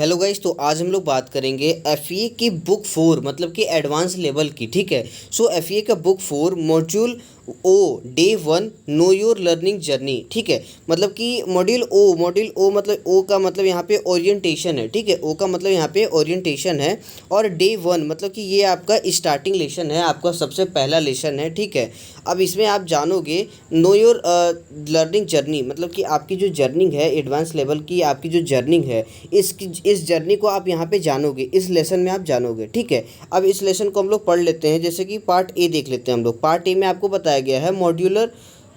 Hello guys, तो आज हम लोग बात करेंगे एफईए की बुक 4 मतलब कि एडवांस लेवल की। ठीक है। सो एफईए का book 4 module O day 1 know your learning journey. ठीक है। मतलब कि मॉड्यूल ओ मतलब ओ का मतलब यहाँ पे ओरिएंटेशन है। ठीक है। ओ का मतलब यहाँ पे ओरिएंटेशन है। और डे 1 मतलब कि ये आपका स्टार्टिंग लेसन है, आपका सबसे पहला लेसन है। ठीक है। अब इसमें आप जानोगे नो योर लर्निंग जर्नी मतलब कि आपकी जो जर्निंग है एडवांस लेवल की, आपकी जो जर्निंग है इस जर्नी को आप यहाँ पे जानोगे, इस लेसन में आप जानोगे। ठीक है। अब इस लेसन को हम लोग पढ़ लेते हैं। जैसे कि पार्ट ए देख लेते हैं हम लोग। पार्ट ए में आपको बताया गया है मॉड्यूलर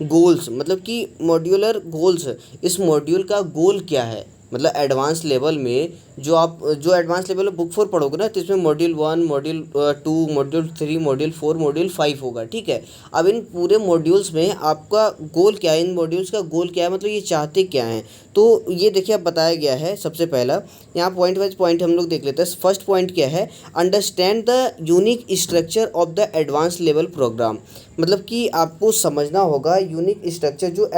गोल्स मतलब कि मॉड्यूलर गोल्स। इस मॉड्यूल का गोल क्या है, मतलब एडवांस लेवल में जो एडवांस लेवल में बुक 4 पढ़ोगे ना, तो इसमें module 1 module 2 module 3 module 4 module 5 होगा। ठीक है। अब इन पूरे मॉड्यूल्स में आपका गोल क्या है, इन मॉड्यूल्स का गोल क्या है, मतलब ये चाहते क्या हैं। तो ये देखिए अब बताया गया है। सबसे पहला यहाँ पॉइंट वाइज पॉइंट हम लोग देख लेते हैं। फर्स्ट पॉइंट क्या है, understand the unique structure of the advance level programme. मतलब कि आपको समझना होगा यूनिक स्ट्रक्चर, जो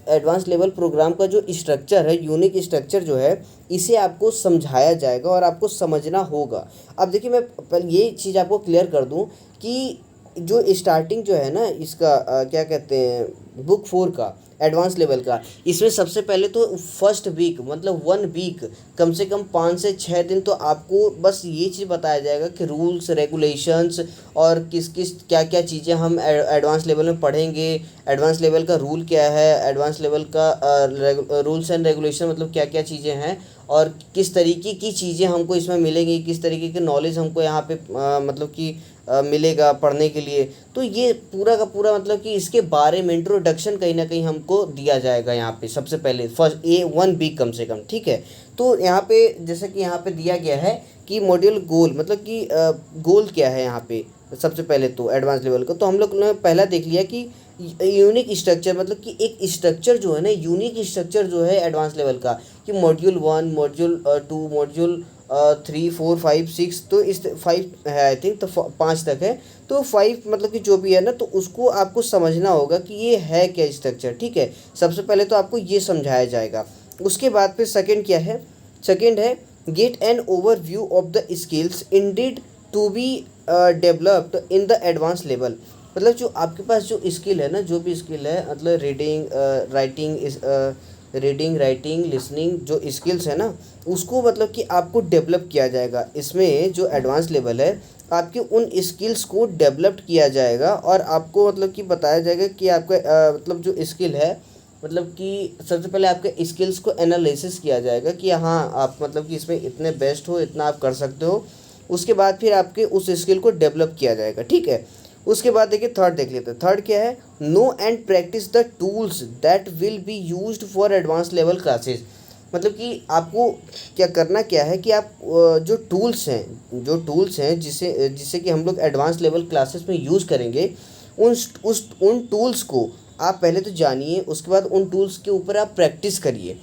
एडवांस लेवल प्रोग्राम का जो स्ट्रक्चर है, यूनिक स्ट्रक्चर जो है, इसे आपको समझाया जाएगा और आपको समझना होगा। अब देखिए मैं पहले ये चीज़ आपको क्लियर कर दूं कि जो स्टार्टिंग जो है ना इसका क्या कहते हैं बुक 4 का एडवांस लेवल का, इसमें सबसे पहले तो फर्स्ट वीक मतलब 1 वीक कम से कम 5 से 6 दिन तो आपको बस ये चीज़ बताया जाएगा कि रूल्स रेगुलेशंस और किस किस क्या क्या चीज़ें हम एडवांस लेवल में पढ़ेंगे। एडवांस लेवल का रूल क्या है, एडवांस लेवल का रूल्स एंड रेगुलेशन मतलब क्या क्या चीज़ें हैं, और किस तरीके की चीज़ें हमको इसमें मिलेंगी, किस तरीके के नॉलेज हमको यहाँ पे मतलब कि मिलेगा पढ़ने के लिए। तो ये पूरा का पूरा मतलब कि इसके बारे में इंट्रोडक्शन कहीं ना कहीं हमको दिया जाएगा यहाँ पे सबसे पहले फर्स्ट 1 वीक कम से कम। ठीक है। तो यहाँ पे जैसे कि यहाँ पे दिया गया है कि मॉड्यूल गोल मतलब कि गोल क्या है यहाँ पे। सबसे पहले तो एडवांस लेवल का तो हम लोग ने पहला देख लिया कि यूनिक स्ट्रक्चर मतलब कि एक स्ट्रक्चर जो है ना, यूनिक स्ट्रक्चर जो है एडवांस लेवल का, कि मॉड्यूल 1 मॉड्यूल 2 मॉड्यूल 3 4 5 6, तो इस 5 है आई थिंक, तो 5 तक है। तो 5 मतलब कि जो भी है ना, तो उसको आपको समझना होगा कि ये है क्या स्ट्रक्चर। ठीक है। सबसे पहले तो आपको ये समझाया जाएगा। उसके बाद फिर सेकंड क्या है, सेकंड है get an overview of the skills indeed to be developed in the advance level. मतलब जो आपके पास जो स्किल है ना, जो भी स्किल है मतलब रीडिंग राइटिंग लिसनिंग जो स्किल्स है ना, उसको मतलब कि आपको डेवलप किया जाएगा। इसमें जो एडवांस लेवल है आपके उन स्किल्स को डेवलप किया जाएगा और आपको मतलब कि बताया जाएगा कि आपका मतलब जो स्किल है, मतलब कि सबसे पहले आपके स्किल्स को एनालिसिस किया जाएगा कि हाँ आप मतलब कि इसमें इतने बेस्ट हो, इतना आप कर सकते हो। उसके बाद फिर आपके उस स्किल को डेवलप किया जाएगा। ठीक है। उसके बाद देखिए थर्ड देख लेते हैं। थर्ड क्या है, know and practise the tools that will be used for advance level classes. मतलब कि आपको क्या करना क्या है कि आप जो टूल्स हैं जिसे जिसे कि हम लोग एडवांस लेवल क्लासेस में यूज़ करेंगे, उन टूल्स को आप पहले तो जानिए। उसके बाद उन टूल्स के ऊपर आप प्रैक्टिस करिए।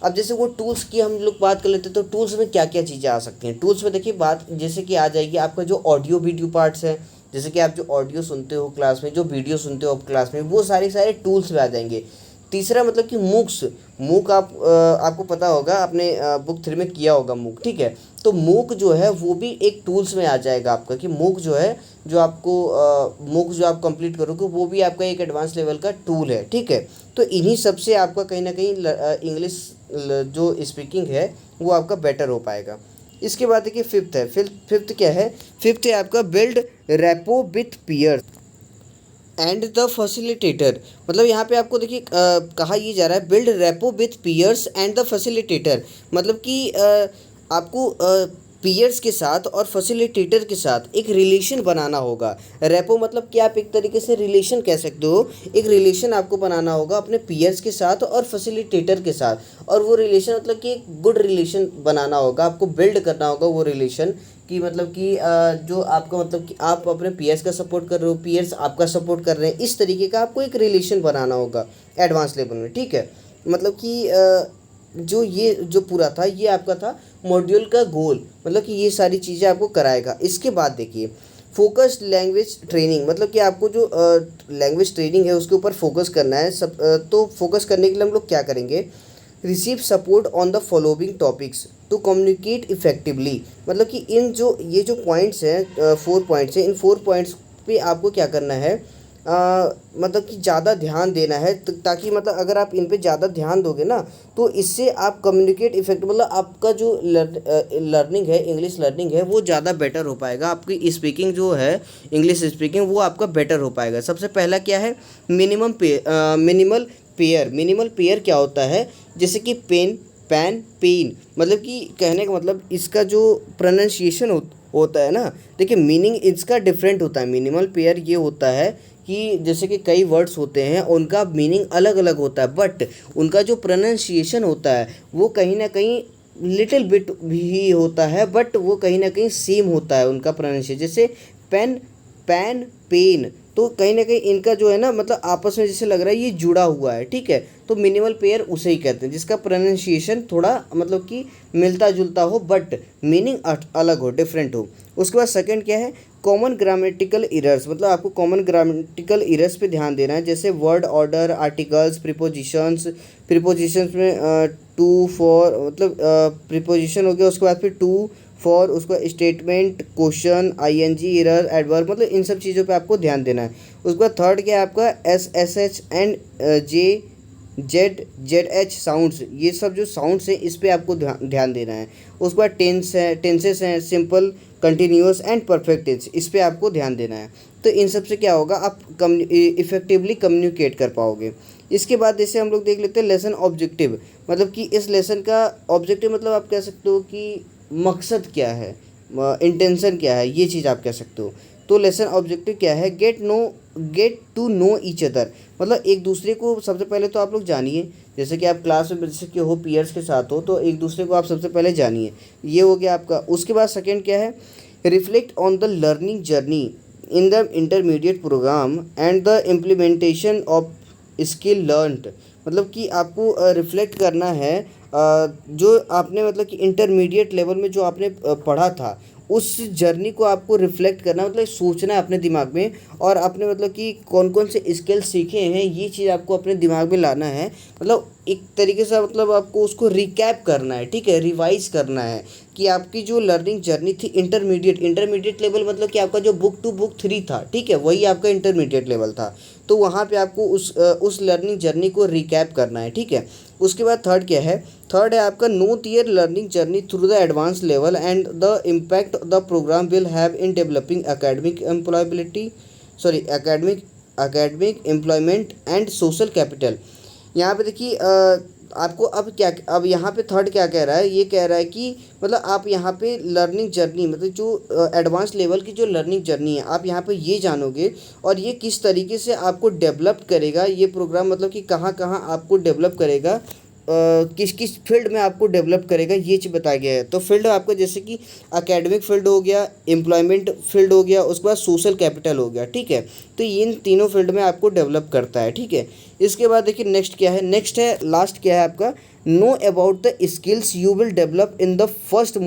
अब जैसे वो टूल्स की हम लोग बात कर लेते हैं, तो टूल्स में क्या क्या चीज़ें आ सकती हैं। टूल्स में देखिए बात जैसे कि आ जाएगी आपका जो ऑडियो वीडियो पार्ट्स है, जैसे कि आप जो ऑडियो सुनते हो क्लास में, जो वीडियो सुनते हो क्लास में, वो सारे टूल्स में आ जाएंगे। तीसरा मतलब कि मूक आपको पता होगा, आपने बुक 3 में किया होगा मूक। ठीक है। तो मूक जो है वो भी एक टूल्स में आ जाएगा आपका, कि मूक जो है जो आपको मूक जो आप कंप्लीट करोगे वो भी आपका एक एडवांस लेवल का टूल है। ठीक है। तो इन्हीं सब से आपका कहीं ना कहीं इंग्लिश जो स्पीकिंग है वो आपका बेटर हो पाएगा। इसके बाद देखिए फिफ्थ है। फिफ्थ क्या है, फिफ्थ है आपका build rapport with peer and the facilitator. मतलब यहाँ पे आपको देखिए कहा ये जा रहा है build rapport with peers and the facilitator. मतलब कि आपको पीयर्स के साथ और फैसिलिटेटर के साथ एक रिलेशन बनाना होगा। रेपो मतलब कि आप एक तरीके से रिलेशन कह सकते हो, एक रिलेशन आपको बनाना होगा अपने पीयर्स के साथ और फैसिलिटेटर के साथ। और वो रिलेशन मतलब कि एक गुड रिलेशन बनाना होगा, आपको बिल्ड करना होगा वो रिलेशन, कि मतलब कि जो आपका मतलब कि आप अपने पीयर्स का सपोर्ट कर रहे हो, पीयर्स आपका सपोर्ट कर रहे हैं, इस तरीके का आपको एक रिलेशन बनाना होगा एडवांस लेवल में। ठीक है। मतलब कि जो ये जो पूरा था ये आपका था मॉड्यूल का गोल, मतलब कि ये सारी चीज़ें आपको कराएगा। इसके बाद देखिए फोकस्ड लैंग्वेज ट्रेनिंग, मतलब कि आपको जो लैंग्वेज ट्रेनिंग है उसके ऊपर फोकस करना है। तो फोकस करने के लिए हम लोग क्या करेंगे, receive support on the following topics to communicate effectively. मतलब कि इन जो ये जो पॉइंट्स हैं 4 पॉइंट्स हैं, इन 4 पॉइंट्स पे आपको क्या करना है, मतलब कि ज़्यादा ध्यान देना है ताकि मतलब अगर आप इन पे ज़्यादा ध्यान दोगे ना तो इससे आप कम्युनिकेट इफेक्ट मतलब आपका जो लर्निंग है, इंग्लिश लर्निंग है, वो ज़्यादा बेटर हो पाएगा। आपकी स्पीकिंग जो है, इंग्लिश स्पीकिंग, वो आपका बेटर हो पाएगा। सबसे पहला क्या है, मिनिमल पेयर क्या होता है, जैसे कि पेन, पैन, पेन, मतलब कि कहने का मतलब इसका जो प्रोनाउंसिएशन होता है ना, देखिए मीनिंग इसका डिफरेंट होता है। मिनिमल पेयर ये होता है कि जैसे कि कई वर्ड्स होते हैं उनका मीनिंग अलग अलग होता है, बट उनका जो प्रोनाउंसिएशन होता है वो कहीं ना कहीं लिटिल बिट भी होता है, बट वो कहीं ना कहीं सेम होता है उनका प्रोनाउंसिएशन। जैसे पेन, पैन, पेन, तो कहीं ना कहीं इनका जो है ना मतलब आपस में जैसे लग रहा है ये जुड़ा हुआ है, ठीक है। तो मिनिमल पेयर उसे ही कहते हैं जिसका प्रोनाउंसिएशन थोड़ा मतलब कि मिलता जुलता हो बट मीनिंग अलग हो, डिफरेंट हो। उसके बाद सेकंड क्या है, कॉमन ग्रामेटिकल इरर्स, मतलब आपको कॉमन ग्रामेटिकल इरर्स पे ध्यान देना है। जैसे वर्ड ऑर्डर, आर्टिकल्स, प्रीपोजिशंस में टू फॉर, मतलब प्रीपोजिशन हो गया, उसके बाद फिर टू फॉर, उसका statement, question, ING, error, adverb, मतलब इन सब चीज़ों पे आपको ध्यान देना है। उसके बाद थर्ड क्या है आपका, S, S H and J, Z, Z H sounds, ये सब जो साउंड्स हैं इस पे आपको ध्यान देना है। उसके बाद टेंस है, टेंसेस हैं, simple, continuous and perfect tense, इस पे आपको ध्यान देना है। तो इन सब से क्या होगा, आप इफेक्टिवली कम्युनिकेट कर पाओगे। इसके बाद जैसे हम लोग देख लेते हैं लेसन ऑब्जेक्टिव, मतलब कि इस लेसन का ऑब्जेक्टिव मतलब आप कह सकते हो कि मकसद क्या है, इंटेंशन क्या है, ये चीज़ आप कह सकते हो। तो लेसन ऑब्जेक्टिव क्या है, get to know each other, मतलब एक दूसरे को सबसे पहले तो आप लोग जानिए। जैसे कि आप क्लास में जैसे कि हो, पीयर्स के साथ हो, तो एक दूसरे को आप सबसे पहले जानिए, ये हो गया आपका। उसके बाद सेकंड क्या है, reflect on the learning journey in the intermediate programme and the implementation of skill learned, मतलब कि आपको रिफ्लेक्ट करना है जो आपने मतलब कि इंटरमीडिएट लेवल में जो आपने पढ़ा था उस जर्नी को आपको रिफ्लेक्ट करना, मतलब सोचना है अपने दिमाग में, और आपने मतलब कि कौन कौन से स्किल सीखे हैं ये चीज़ आपको अपने दिमाग में लाना है। मतलब एक तरीके से मतलब आपको उसको रिकैप करना है, ठीक है, रिवाइज करना है कि आपकी जो लर्निंग जर्नी थी इंटरमीडिएट लेवल, मतलब कि आपका जो बुक 2 बुक 3 था, ठीक है, वही आपका इंटरमीडिएट लेवल था। तो वहाँ पे आपको उस लर्निंग जर्नी को रिकैप करना है, ठीक है। उसके बाद थर्ड क्या है, थर्ड है आपका note your learning journey through the advance level and the impact the programme will have in developing academic employment and social capital. यहाँ पे देखिए आपको अब यहाँ पे थर्ड क्या कह रहा है, ये कह रहा है कि मतलब आप यहाँ पे लर्निंग जर्नी, मतलब जो एडवांस लेवल की जो लर्निंग जर्नी है आप यहाँ पे ये जानोगे, और ये किस तरीके से आपको डेवलप करेगा ये प्रोग्राम, मतलब कि कहाँ कहाँ आपको डेवलप करेगा, किस किस फील्ड में आपको डेवलप करेगा, ये चीज़ बताया गया है। तो फील्ड आपका जैसे कि एकेडमिक फील्ड हो गया, एम्प्लॉयमेंट फील्ड हो गया, उसके बाद सोशल कैपिटल हो गया, ठीक है। तो इन तीनों फील्ड में आपको डेवलप करता है, ठीक है। इसके बाद देखिए नेक्स्ट क्या है, नेक्स्ट है लास्ट क्या है आपका, know about the skills you will develop in the first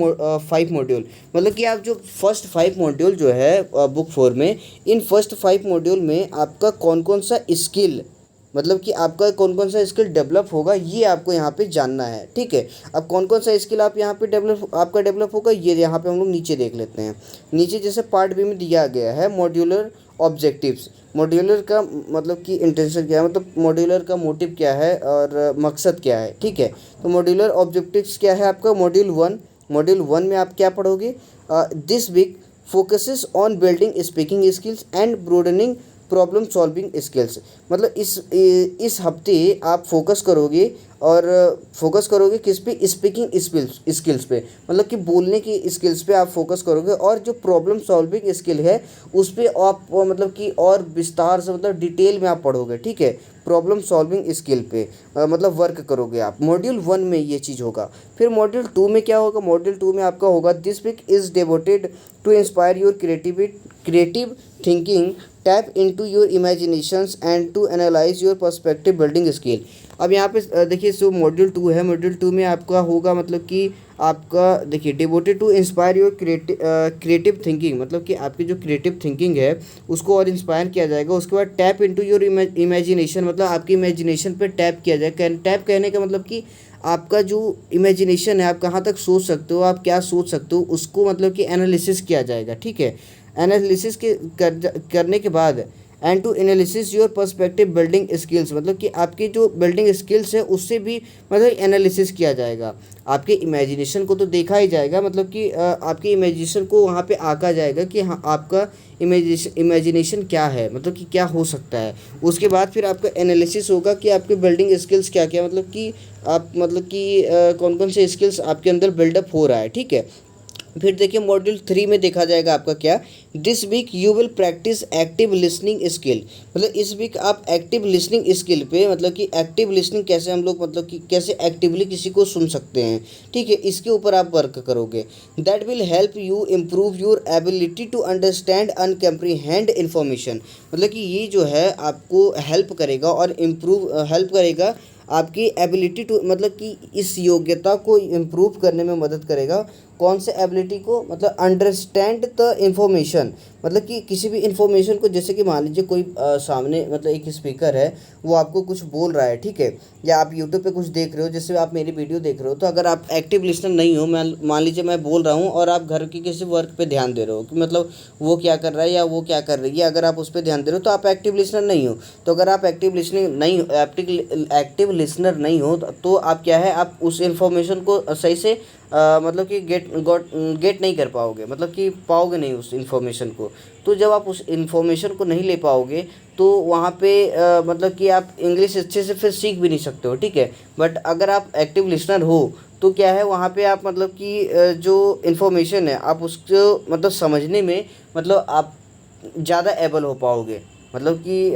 5 module, मतलब कि आप जो फर्स्ट 5 मॉड्यूल जो है बुक 4 में, इन फर्स्ट 5 मॉड्यूल में आपका कौन कौन सा स्किल, मतलब कि आपका कौन कौन सा स्किल डेवलप होगा ये आपको यहाँ पे जानना है, ठीक है। अब कौन कौन सा स्किल आप यहाँ पे डेवलप होगा ये यहाँ पे हम लोग नीचे देख लेते हैं। नीचे जैसे पार्ट बी में दिया गया है मॉड्यूलर ऑब्जेक्टिव्स, मॉड्यूलर का मतलब कि इंटेंशन क्या है, मतलब मॉड्यूलर का मोटिव क्या है और मकसद क्या है, ठीक है। तो मॉड्यूलर ऑब्जेक्टिव्स क्या है आपका, मॉड्यूल वन में आप क्या पढ़ोगे, this week focuses on building speaking skills and broadening problem solving skills, मतलब इस हफ्ते आप फोकस करोगे, और फोकस करोगे किस पे, स्पीकिंग स्किल्स पे, मतलब कि बोलने की स्किल्स पे आप फोकस करोगे, और जो प्रॉब्लम सॉल्विंग स्किल है उस पे आप मतलब कि और विस्तार से मतलब डिटेल में आप पढ़ोगे, ठीक है। प्रॉब्लम सॉल्विंग स्किल पे मतलब वर्क करोगे आप, मॉड्यूल 1 में ये चीज़ होगा। फिर मॉड्यूल 2 में क्या होगा, मॉड्यूल 2 में आपका होगा this week is devoted to inspire your creative thinking, tap into your imaginations and to analyse your perspective building skill. अब यहाँ पे देखिए जो मॉड्यूल 2 है, मॉड्यूल 2 में आपका होगा मतलब कि आपका देखिए devoted to inspire your creative thinking, मतलब कि आपकी जो क्रिएटिव थिंकिंग है उसको और इंस्पायर किया जाएगा। उसके बाद टैप इनटू योर इमेजिनेशन, मतलब आपकी इमेजिनेशन पे टैप किया जाएगा। टैप कहने का मतलब कि आपका जो इमेजिनेशन है, आप कहाँ तक सोच सकते हो, आप क्या सोच सकते हो, उसको मतलब कि एनालिसिस किया जाएगा, ठीक है। एनालिसिस करने के बाद and to analysis your perspective building skills, मतलब कि आपकी जो बिल्डिंग स्किल्स है उससे भी मतलब एनालिसिस किया जाएगा। आपके इमेजिनेशन को तो देखा ही जाएगा, मतलब कि आपके इमेजिनेशन को वहाँ पे आंका जाएगा कि हाँ आपका इमेजिनेशन क्या है, मतलब कि क्या हो सकता है। उसके बाद फिर आपका एनालिसिस होगा कि आपके बिल्डिंग स्किल्स क्या क्या, मतलब कि आप मतलब कि कौन कौन से स्किल्स आपके अंदर बिल्डअप हो रहा है, ठीक है। फिर देखिए मॉड्यूल 3 में देखा जाएगा आपका क्या, this week you will practise active listening skill, मतलब इस वीक आप एक्टिव लिसनिंग स्किल पे, मतलब कि एक्टिव लिसनिंग कैसे हम लोग मतलब कि कैसे एक्टिवली किसी को सुन सकते हैं, ठीक है, इसके ऊपर आप वर्क करोगे। That will help you improve your ability to understand and comprehend information, मतलब कि ये जो है आपको हेल्प करेगा और हेल्प करेगा आपकी एबिलिटी टू, मतलब कि इस योग्यता को इम्प्रूव करने में मदद करेगा। कौन से एबिलिटी को, मतलब अंडरस्टैंड द इंफॉर्मेशन, मतलब कि किसी भी इंफॉर्मेशन को, जैसे कि मान लीजिए कोई सामने मतलब एक स्पीकर है, वो आपको कुछ बोल रहा है, ठीक है, या आप यूट्यूब पे कुछ देख रहे हो, जैसे आप मेरी वीडियो देख रहे हो, तो अगर आप एक्टिव लिसनर नहीं हो, मैं मान लीजिए मैं बोल रहा हूँ और आप घर के किसी वर्क पे ध्यान दे रहे हो कि मतलब वो क्या कर रहा है या वो क्या कर रही है, अगर आप उस पर ध्यान दे रहे हो तो आप एक्टिव लिसनर नहीं हो। तो अगर आप एक्टिव लिसनर नहीं हो तो आप क्या है, आप उस इन्फॉर्मेशन को सही से मतलब कि गेट नहीं कर पाओगे, मतलब कि पाओगे नहीं उस इन्फॉर्मेशन को। तो जब आप उस इन्फॉर्मेशन को नहीं ले पाओगे तो वहाँ पे मतलब कि आप इंग्लिश अच्छे से फिर सीख भी नहीं सकते हो, ठीक है। बट अगर आप एक्टिव लिसनर हो तो क्या है, वहाँ पे आप मतलब कि जो इन्फॉर्मेशन है आप उसको मतलब समझने में मतलब आप ज़्यादा एबल हो पाओगे, मतलब कि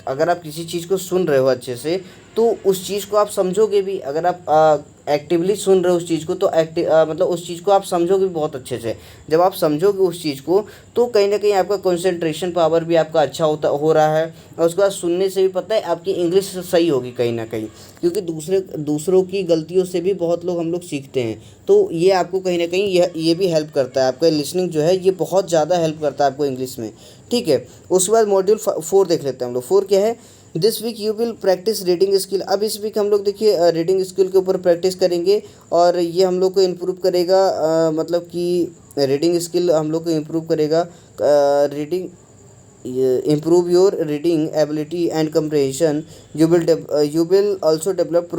अगर आप किसी चीज़ को सुन रहे हो अच्छे से तो उस चीज़ को आप समझोगे भी, अगर आप एक्टिवली सुन रहे हो उस चीज़ को तो मतलब उस चीज़ को आप समझोगे भी बहुत अच्छे से। जब आप समझोगे उस चीज़ को तो कहीं ना कहीं आपका कंसंट्रेशन पावर भी आपका अच्छा हो रहा है, और उसके बाद सुनने से भी पता है आपकी इंग्लिश सही होगी कहीं ना कहीं, क्योंकि दूसरों की गलतियों से भी बहुत लोग हम लोग सीखते हैं। तो ये आपको कहीं ना कहीं ये भी हेल्प करता है, आपका लिसनिंग जो है ये बहुत ज़्यादा हेल्प करता है आपको इंग्लिश में, ठीक है। उसके बाद मॉड्यूल 4 देख लेते हैं हम लोग। 4 क्या है, this week you will practise reading skill. अब इस वीक हम लोग देखिए रीडिंग स्किल के ऊपर प्रैक्टिस करेंगे और ये हम लोग को इम्प्रूव करेगा, मतलब कि रीडिंग स्किल हम लोग को इम्प्रूव करेगा, reading improve your reading ability and comprehension। You will also develop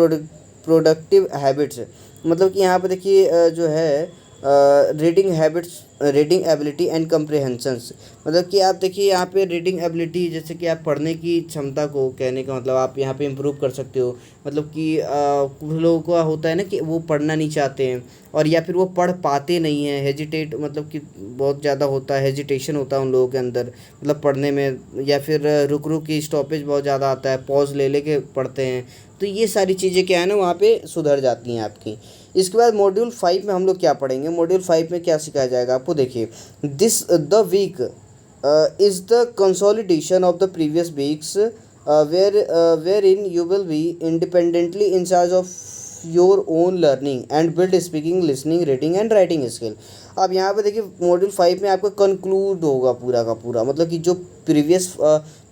productive habits, मतलब कि यहाँ पे देखिए जो है reading habits, reading ability and comprehensions, मतलब कि आप देखिए यहाँ पे रीडिंग एबिलिटी, जैसे कि आप पढ़ने की क्षमता को, कहने का मतलब आप यहाँ पे इम्प्रूव कर सकते हो। मतलब कि कुछ लोगों का होता है ना कि वो पढ़ना नहीं चाहते हैं और या फिर वो पढ़ पाते नहीं हैं, हेजिटेट मतलब कि बहुत ज़्यादा होता है, हेजिटेशन होता है उन लोगों के अंदर मतलब पढ़ने में, या फिर रुक रुक की स्टॉपेज बहुत ज़्यादा आता है, पॉज ले लेके पढ़ते हैं। तो ये सारी चीज़ें क्या है ना वहाँ पे सुधर जाती हैं आपकी। इसके बाद मॉड्यूल 5 में हम लोग क्या पढ़ेंगे, मॉड्यूल 5 में क्या सिखाया जाएगा आपको, देखिए this the week is the consolidation of the previous weeks where in you will be independently in charge of your own learning and build speaking listening reading and writing skill. अब यहाँ पे देखिए मॉड्यूल 5 में आपका conclude होगा पूरा का पूरा, मतलब कि जो प्रीवियस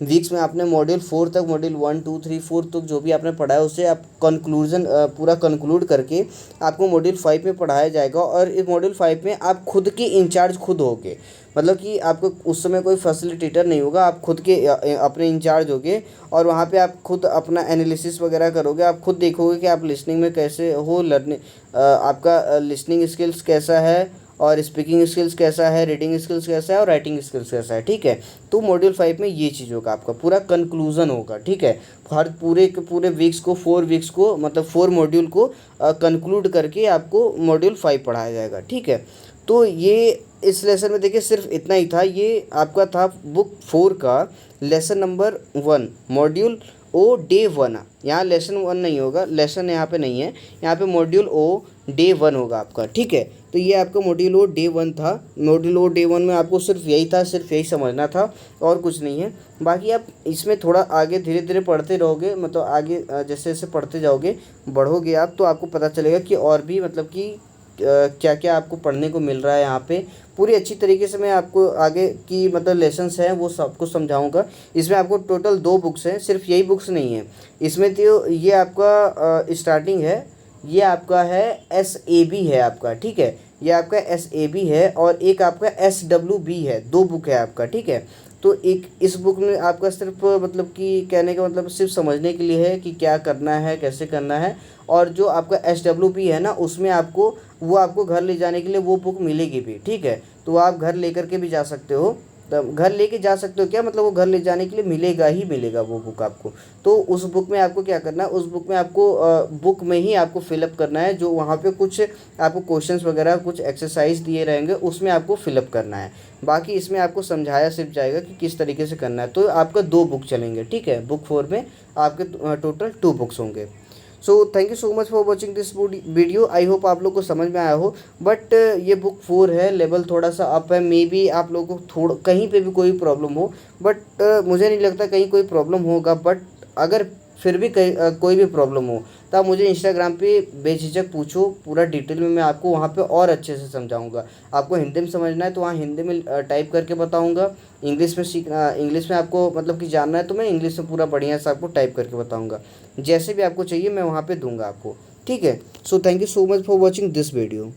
वीक्स में आपने मॉड्यूल 4 तक, मॉड्यूल 1 2 3 4 तक जो भी आपने पढ़ा है उससे आप कंक्लूजन पूरा कंक्लूड करके आपको मॉड्यूल 5 में पढ़ाया जाएगा। और इस मॉड्यूल 5 में आप खुद के इंचार्ज खुद होगे, मतलब कि आपको उस समय कोई फैसिलिटेटर नहीं होगा, आप खुद के अपने इंचार्ज होगे और वहाँ पे आप खुद अपना एनालिसिस वगैरह करोगे। आप खुद देखोगे कि आप लिसनिंग में कैसे हो, लर्निंग आपका लिसनिंग स्किल्स कैसा है और स्पीकिंग स्किल्स कैसा है, रीडिंग स्किल्स कैसा है और राइटिंग स्किल्स कैसा है, ठीक है। तो मॉड्यूल 5 में ये चीज़ होगा, आपका पूरा कंक्लूजन होगा, ठीक है। हर पूरे के पूरे वीक्स को, 4 वीक्स को, मतलब 4 मॉड्यूल को कंक्लूड करके आपको मॉड्यूल 5 पढ़ाया जाएगा, ठीक है। तो ये इस लेसन में देखिए सिर्फ इतना ही था, ये आपका था बुक 4 का lesson number 1 module O day 1। यहाँ लेसन 1 नहीं होगा, लेसन यहाँ पे नहीं है, यहाँ पे मॉड्यूल ओ डे 1 होगा आपका, ठीक है। तो ये आपका मॉड्यूल ओ डे 1 था। मॉड्यूल ओ डे 1 में आपको सिर्फ यही था, सिर्फ यही समझना था और कुछ नहीं है। बाकी आप इसमें थोड़ा आगे धीरे धीरे पढ़ते रहोगे, मतलब आगे जैसे जैसे पढ़ते जाओगे, बढ़ोगे आप, तो आपको पता चलेगा कि और भी मतलब कि क्या क्या आपको पढ़ने को मिल रहा है यहाँ पे। पूरी अच्छी तरीके से मैं आपको आगे की मतलब लेसन्स हैं वो सब कुछ समझाऊंगा। इसमें आपको टोटल 2 बुक्स हैं, सिर्फ यही बुक्स नहीं है इसमें। तो ये आपका स्टार्टिंग है, ये आपका है SAB है आपका, ठीक है, ये आपका SAB है और एक आपका SWB है, दो बुक है आपका, ठीक है। तो एक इस बुक में आपका सिर्फ मतलब कि कहने का मतलब सिर्फ समझने के लिए है कि क्या करना है कैसे करना है। और जो आपका SWB है ना, उसमें आपको वो आपको घर ले जाने के लिए वो बुक मिलेगी भी, ठीक है। तो आप घर लेकर के भी जा सकते हो, तब घर लेके जा सकते हो क्या मतलब वो घर ले जाने के लिए मिलेगा ही मिलेगा वो बुक आपको। तो उस बुक में आपको क्या करना है, उस बुक में आपको बुक में ही आपको फिलअप करना है, जो वहाँ पे कुछ आपको क्वेश्चंस वगैरह कुछ एक्सरसाइज दिए रहेंगे उसमें आपको फिलअप करना है। बाकी इसमें आपको समझाया सिर्फ जाएगा कि किस तरीके से करना है। तो आपका दो बुक चलेंगे, ठीक है, बुक 4 में आपके टोटल 2 बुक्स होंगे। So thank you so much for watching this video. I hope आप लोग को समझ में आया हो। बट ये बुक 4 है, लेवल थोड़ा सा अप है, मे बी आप लोगों को थोड़ा कहीं पे भी कोई प्रॉब्लम हो, बट मुझे नहीं लगता कहीं कोई प्रॉब्लम होगा। बट अगर फिर भी कहीं कोई भी प्रॉब्लम हो तो आप मुझे इंस्टाग्राम पे बेझिझक पूछो, पूरा डिटेल में मैं आपको वहाँ पे और अच्छे से समझाऊंगा। आपको हिंदी में समझना है तो वहाँ हिंदी में टाइप करके बताऊंगा। इंग्लिश में सीखना, इंग्लिश में आपको मतलब कि जानना है तो मैं इंग्लिश में पूरा बढ़िया से आपको टाइप करके बताऊंगा। जैसे भी आपको चाहिए मैं वहाँ पे दूंगा आपको, ठीक है। So thank you so much for watching this video.